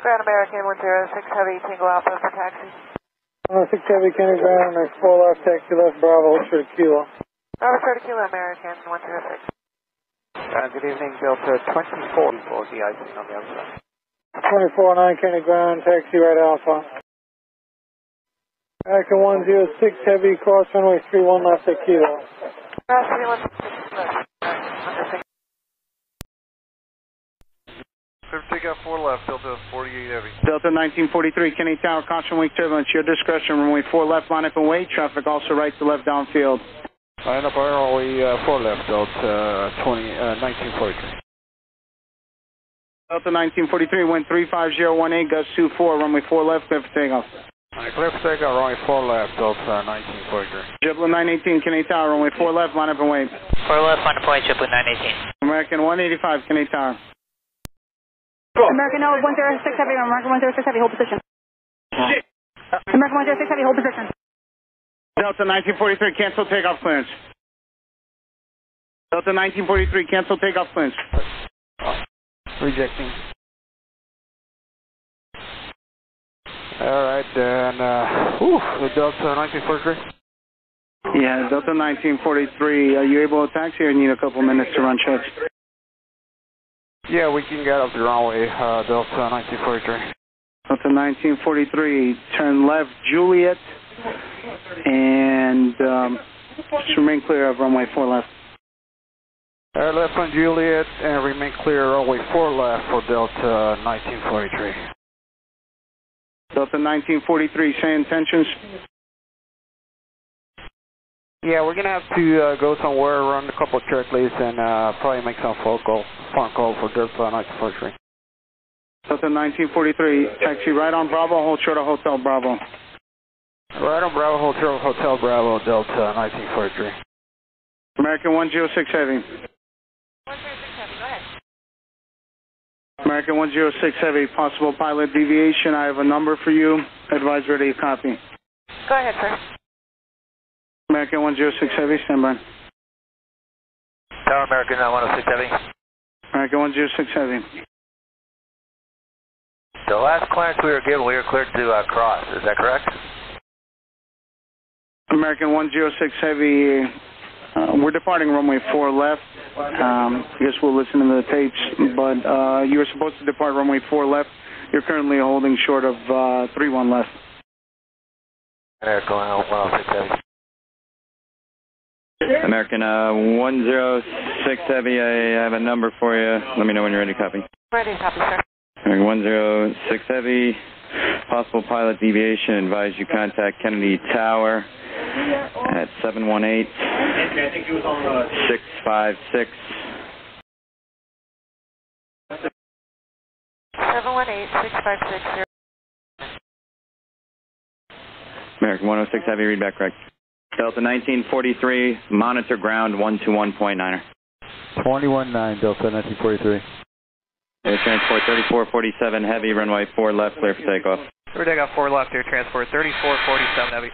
Ground American 106 Heavy, Tango Alpha for taxi. 106 Heavy, Kenny Ground, next 4 left, taxi left, Bravo, for the Kilo. Bravo for the Kilo, American 106. Good evening, Delta 24 for de-icing on the outside. 24-9 Kenny Ground, taxi right Alpha. American 106 Heavy, cross runway 31 left at Kilo. Cross 31 left. Takeoff 4 left, Delta 48 Heavy. Delta 1943, Kenny Tower, caution weak turbulence, your discretion, runway 4 left, line up and wait, traffic also right to left downfield. Line up runway 4 left, Delta 1943. Delta 1943, wind 35018, gust 24, runway 4 left, clear for takeoff. Clear for takeoff, runway 4 left, Delta 1943. JetBlue 918, Kenny Tower, runway 4 left, line up and wait. 4 left, line up and wait, JetBlue 918. American 185, Kenny Tower. American 106 Heavy, American 106 Heavy, hold position. American 106 Heavy, hold position. Delta 1943, cancel takeoff clearance. Delta 1943, cancel takeoff clearance. Rejecting. Alright, then, the Delta 1943? Yeah, Delta 1943, are you able to taxi or need a couple minutes to run checks? Yeah, we can get up the runway, Delta 1943. Delta 1943, turn left, Juliet, and just remain clear of runway 4 left. Left on Juliet, and remain clear runway 4 left for Delta 1943. Delta 1943, say intentions? Yeah, we're going to have to go somewhere, run a couple of checklists, and probably make some phone call for Delta 1943. Delta 1943, taxi right on Bravo, hold short of Hotel Bravo. Right on Bravo, Hotel Bravo, Delta 1943. American 106 Heavy. 106 Heavy, go ahead. American 106 Heavy, possible pilot deviation. I have a number for you. Advise ready to copy. Go ahead, sir. American 106 Heavy, stand by. Tower American 106 Heavy. American 106 Heavy. The last clearance we were given, we were cleared to cross, is that correct? American 106 Heavy, we're departing runway 4 left. I guess we'll listen to the tapes, but you were supposed to depart runway 4 left. You're currently holding short of 31 left. American 106 Heavy. American 106 Heavy, I have a number for you. Let me know when you're ready to copy. Ready to copy, sir. American 106 Heavy, possible pilot deviation. Advise you contact Kennedy Tower at 718-656. 718-656. American 106 Heavy, read back correct. Delta 1943, monitor ground 121.9er. 21-9, Delta 1943. Air Transport 3447 Heavy, runway 4 left, clear for takeoff. We're taking off 4 left, Air Transport 3447 Heavy.